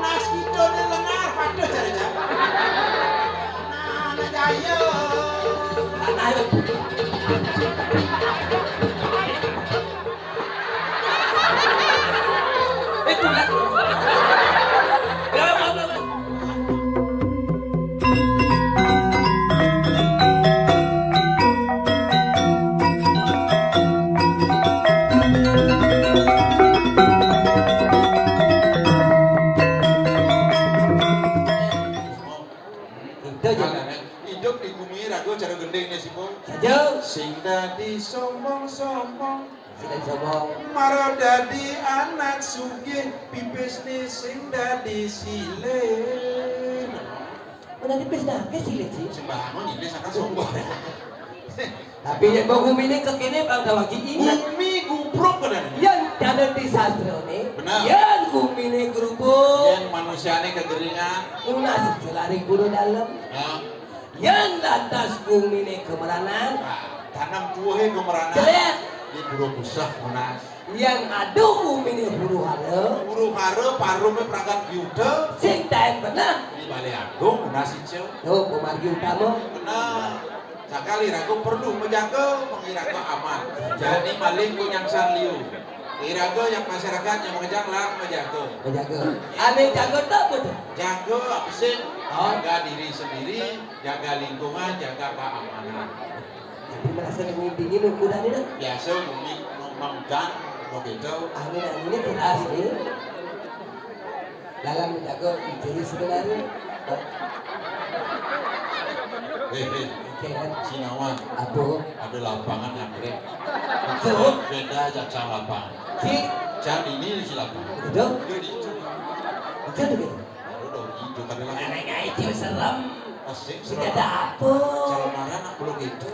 nas kidone lengar padha jare-jare. Nah, ayo. Ayo. Hidup di bumi rago cara gendeng nih sih bu. Saja. Sing dadi sombong-sombong. Sing dadi sombong. Maro dadi anak sugih, pipis nih sing dadi silen. Udah dipis nake silen sih. Sembangun ini sangat sombong. Tapi yang bau bumi ini kekini bang dawaki ini. Bumi gubruk benar. Yang ada di sastra nih. Benar. Yang bumi ini gerubuk. Yang manusia ini kegeringan. Lunas selari guru dalam. Ya. Yang atas bumi ini kemeranan. Nah, tanam buahnya kemeranan. Jelek. Ini buru busah munas. Yang adu bumi ini buru hara. Buru hara parumnya perangkat yuda. Sing tahan benar. Ini balik agung munas itu. Tuh pemargi utama. Benar. Sekali ragu perlu menjaga mengiraga aman. Jadi maling kunyangsan liu. Iraga yang masyarakat yang mengejar lah menjaga. Menjaga. Aneh jaga tak betul. Jaga apa sih? Jaga diri sendiri, jaga lingkungan, jaga keamanan. Tapi merasa dingin ukuran ini. Biasa bumi menggan begitu. Angin ini keras nih. Dalam menjaga diri sebenarnya. Sinawan. Apa? Ada lapangan anggrek. Betul. Beda jasa lapangan. Si. Jangan ini si lapangan. Betul. Jadi itu. Betul begitu. Udah hijau kan lapangan. Anehnya itu serem. Asik. Tidak ada apa. Cara marah nak belum gitu.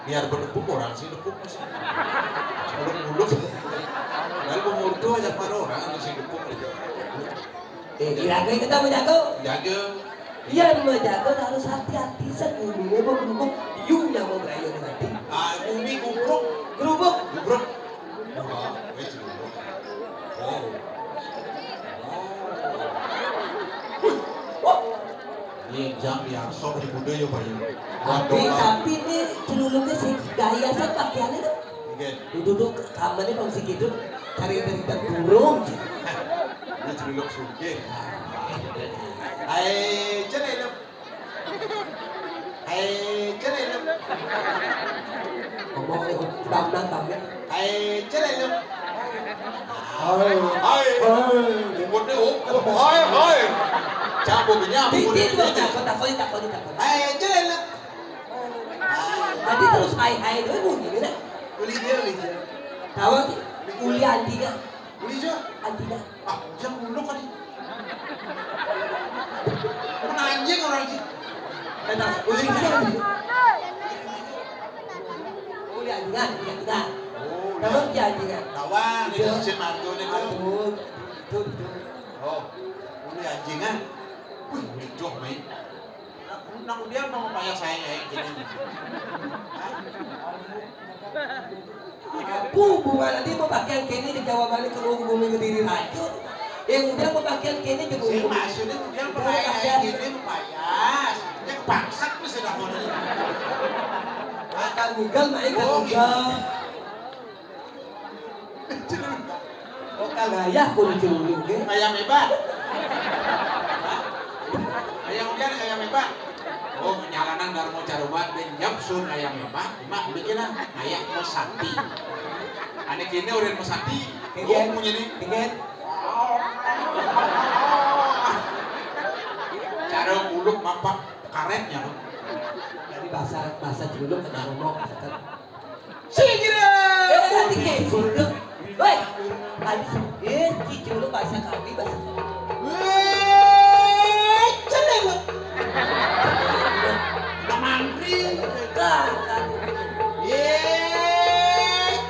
Biar berdepuk orang sih depuk masih. Belum muluk. Lalu umur tuh ajak marah orang itu sih depuk. Kira-kira kita menjaga. Jaga. Yang menjaga harus hati-hati. Sebelumnya mau berhubung. You yang mau berayun nanti. Bumi gubruk. Gerubuk. Gubruk. Ini jam biar sok di budaya bayu. Tapi ini celuluknya sih gaya sih pakaiannya kan. Duduk kamarnya bang si gitu. Cari cerita burung. Ini celuluk suge. Hai celuluk. Hai celuluk. Ngomong bang. Hai celuluk. Hai. Umurnya hai. Campur punya. Tidak takut. Hai celuluk. Nanti terus hai dulu bunyi kan? Uli dia. Tahu uli anti kan? Uli dia. Anti kan? Ah, jangan muluk kali. Mana anjing orang sih? Datang uli kan? Uli anti kan? Tahu dia anti kan? Kawan, ini si Margo nih kan? Itu. Oh, uli anjingan. Wih, hidup main. Nak dia mau payah saya kayak gini. Hubungan nanti mau pakaian kini di Jawa Bali ke bumi ke diri racun. Yang udah mau pakaian kini ke bumi. Si maksudnya dia payah kayak gini payah. Yang bangsat mesti dah mau nih. Akan tinggal main kan tinggal. Oh kagaya pun celuluk ke. Ayam hebat. Ayam hebat. Oh, nyalanan Darmo Carubat dan Japsun ayam hebat. Mak bikin ayam mesati. Ane kini udah mesati. Oh, punya nih. Tinggal. Cara buluk mampak karetnya. Dari bahasa celuluk kena ngomong kata. Segera. Nanti kayak celuluk. Woi, tadi celuluk bahasa kami bahasa. Celuluk. Mantri.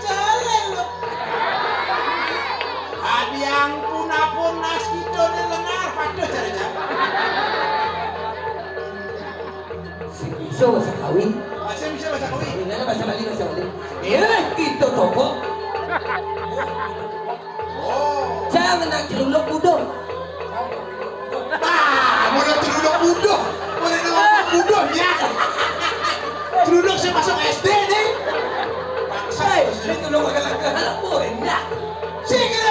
Celuluk. Adiang punapun nas kidone lengar padha jare-jare. Bisa bahasa kawin. Masih bisa bahasa kawin. Ini bahasa Bali. Gitu toko. Oh. Jangan nak celuluk budong. masih masuk SD nih. Bangsa Ini tulung agak-agak po, enggak. Sige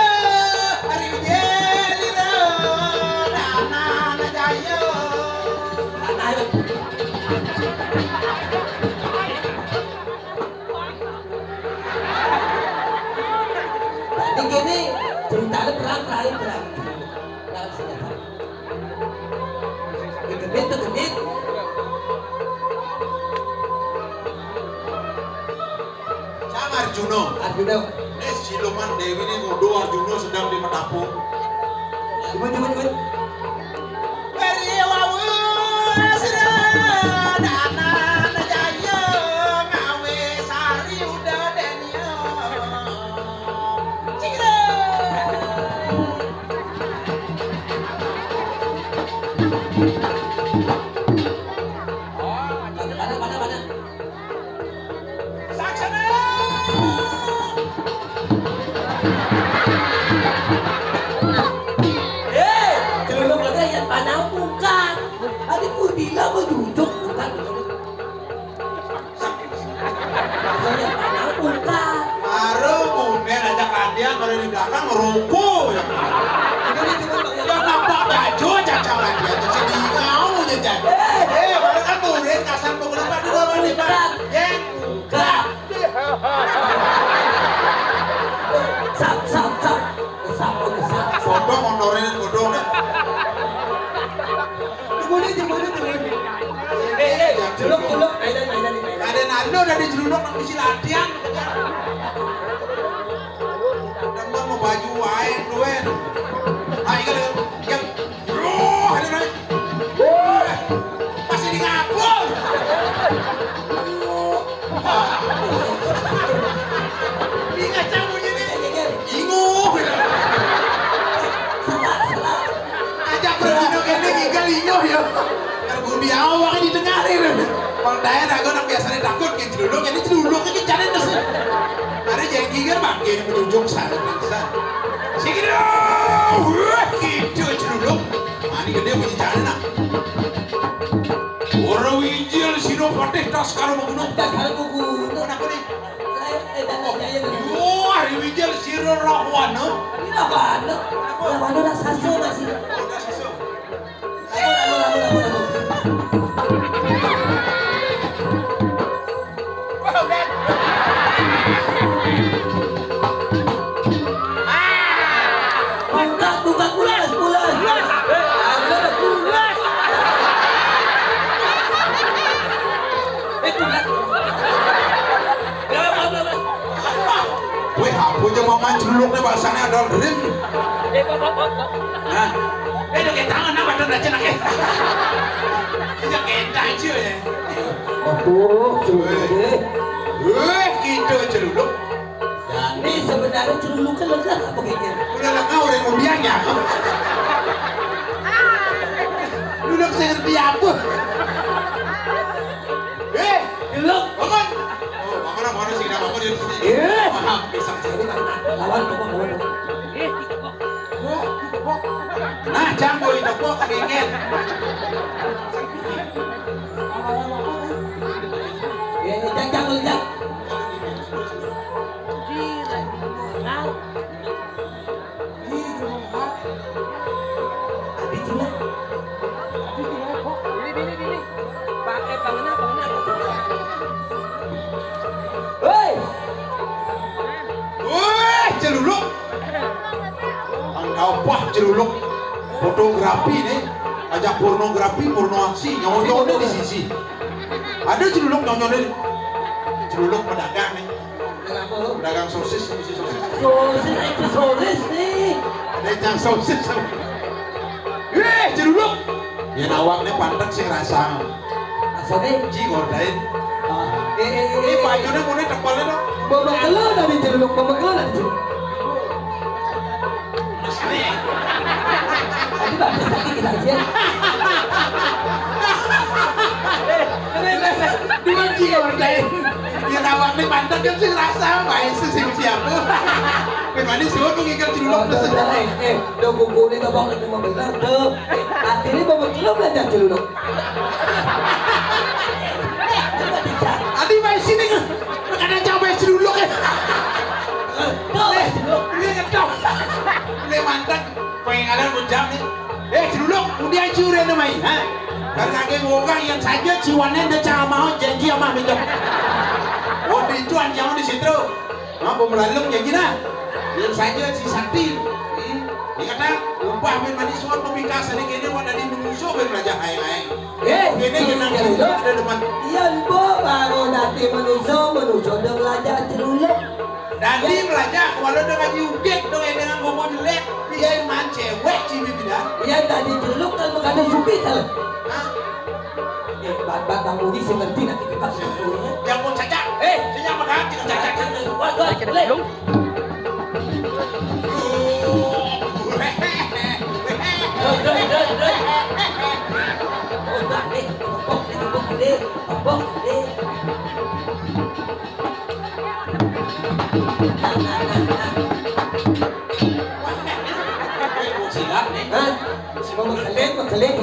hari jelira dana jaya. Ayo. Tadi gini, ceritanya perang. Perang senjata. Genit tuh genit. Sama Arjuno. Arjuno. Siluman Dewi ini ngudu Arjuno sedang di Metapung. Jemput. Dari wawu dana jaya ngawe sari udah denyo. Cira. Mana. Saksana. Celuluk ada yang panau bukan. Adik ku bilang mau duduk bukan. Yang panau bukan. Baru kemudian ajak latihan kalau di belakang ruku ya. Yang nampak baju caca latihan tuh sedih kau jajan. Baru kan kemudian kasar pengelupas di bawah nih pak. Yang Bukan. Sap. Kodong honorin kodong. Celuluk. Ada nado dari jeluduk nang isi latihan. Demen mau baju wae duen. Hai kan. Ada. Masih di ngapul. Ingat kamu ini. Inguh. Salah. Ajak berjino kene gigal inguh ya. Terbudi awak didengarin. Kalau daya dago nang biasanya takut ke jeluduk ini jeluduk iki jane terus. Mari jangan gigal makin menunjuk saya bangsa. Sikiro. Wah, gitu jeluduk. Mari gede punya jane nak. Orang wijil sino patih tas karo mengunung. Kalau buku. Kenapa nih? Oh, hari wijil siro rahwana. ini apa? Lawan rasa masih. Udah susu. Lalu. Buka pulas. Wih, aku aja mau main jeluk nih bahasanya ada rim. Nah, udah kayak tangan apa tuh aja nak ya? Ini kayak aja ya. Wih, gitu jeluk. Ini sebenarnya celuluk kan lega apa kayaknya? Udah lengah udah kemudian ya. Duduk saya ngerti apa? Celuluk. Bangun. Oh, bangun sih kita bangun di sini. Maaf, bisa jadi. Lawan bawa. Nah, jambu itu kok keringet. Jangan melihat. Habis juga. Pakai bangunan. Hei, Wih, celuluk. Apa celuluk? Fotografi nih. Ajak pornografi, porno aksi, nyawa-nyawa di sisi. Ada celuluk nyawa-nyawa. Celuluk pedagang nih. Pedagang sosis, sosis. sosis nih. Ada yang sosis. Wih, celuluk. Ya nawaknya pantek sih rasa. Asalnya, Gordain. Ini ini bajunya mulai tepalnya dong. bawa kelon dari celuluk, bawa kelon dari celuluk. Mesti. Tadi bapak sakit kita aja. Dimanji Gordain. Ya nawaknya pantek kan sih rasa. Baik sih siapa. Memang suruh mengikat celuluk terus. Udah buku ini gak bang lagi mau bener tuh. Hati ini bawa kelon belajar celuluk. Adi baik mantap pengalan bujang nih. Ciluluk, udah curi namai, ha? Karena orang yang saja ciwannya dia cakap mau janji sama minta. Oh itu anjang di situ. Mau melalung janji nah. Yang saja si Sakti. Dia kata upah bin manis suan pemikasan ini kini mau dari menuso bin raja hai. Ini genang ciluluk ada depan. Iya bo baru nanti menuso dong belajar ciluluk. Dandi belajar walau dengan diudik dong dengan ngomong jelek. Dia man cewek cibi bidan. Iya tadi ciluluk kan bukan ada supi kan. Bat Bang Budi sih ngerti nanti kita sebetulnya. Yang mau caca, saya makan jangan caca. Boleh. Silat nih.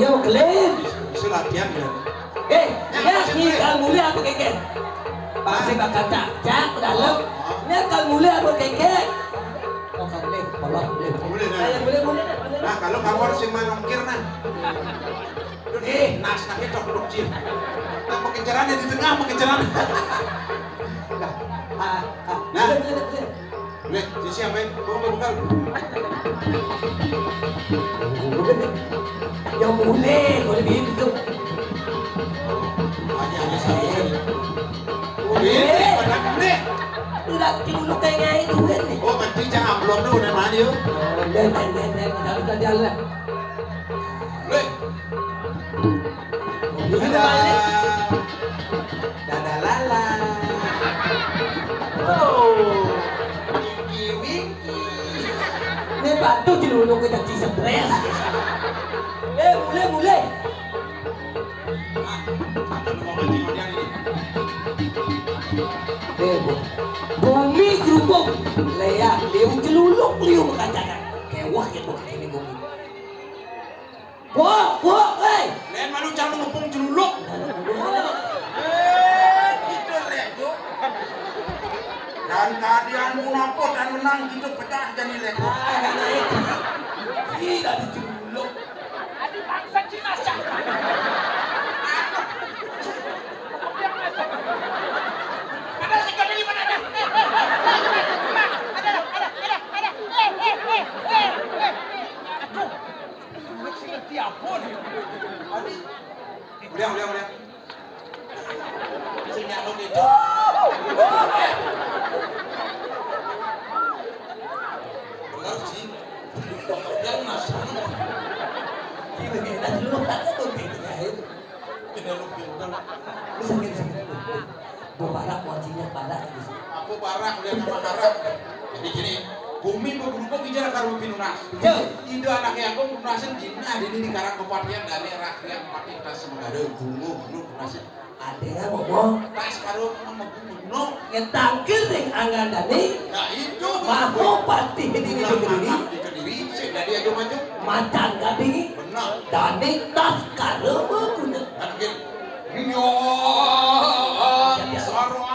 Mau kelin. Bisa latihan ya. Kal mulia apa keket? Pasti bakal cacak dalam. Ini kal mulia apa keket? Oh boleh, Boleh boleh. Nah kalau kamu harus yang manongkir nah. Nas nak ketok cip. Nah pengejarannya di tengah pengejaran. Nah, boleh. Siapa yang bekal? Yang boleh, boleh begitu. Hanya saya. Boleh. Tidak ciluluk kayak itu kan nih. Oh nanti jangan upload dulu nama dia. Dan kita jalan. Boleh. Dadah lala. Wiki. Ini batu ciluluk kita stres. Mulai. Bumi kerupuk leak liu celuluk liu mengatakan kewah ya bukan ini bumi. Wah, Len malu jangan ngepung celuluk. Gitu lek jo. Dan kalian menapot dan menang gitu pecah jadi lek. Naik. Tidak diceluluk. Adik bangsa Cina siapa? Ada sikap di mana ada? Udah. Sini anu gitu. Benar sih. Yang nasaan. Kita celuluk tak ada tuh gitu ya. Tidak lebih udah. Sakit. Barak wajibnya barak di sini. Aku barak dia nama barak. Jadi gini, bumi beberapa bicara karo pinunas. Ide anaknya aku pinunasin jinah ini di karang kepatian dari rakyat pati tas semegara bungo pinunasin. Ada yang ngomong Tas karo sama bungo. ngetangkir ring anggandani. Nah itu Mau pati di Kediri. Di Kediri, jadi aja maju. Macan gading. Benar. Dani tas karo guna. Dan mungkin Sarwa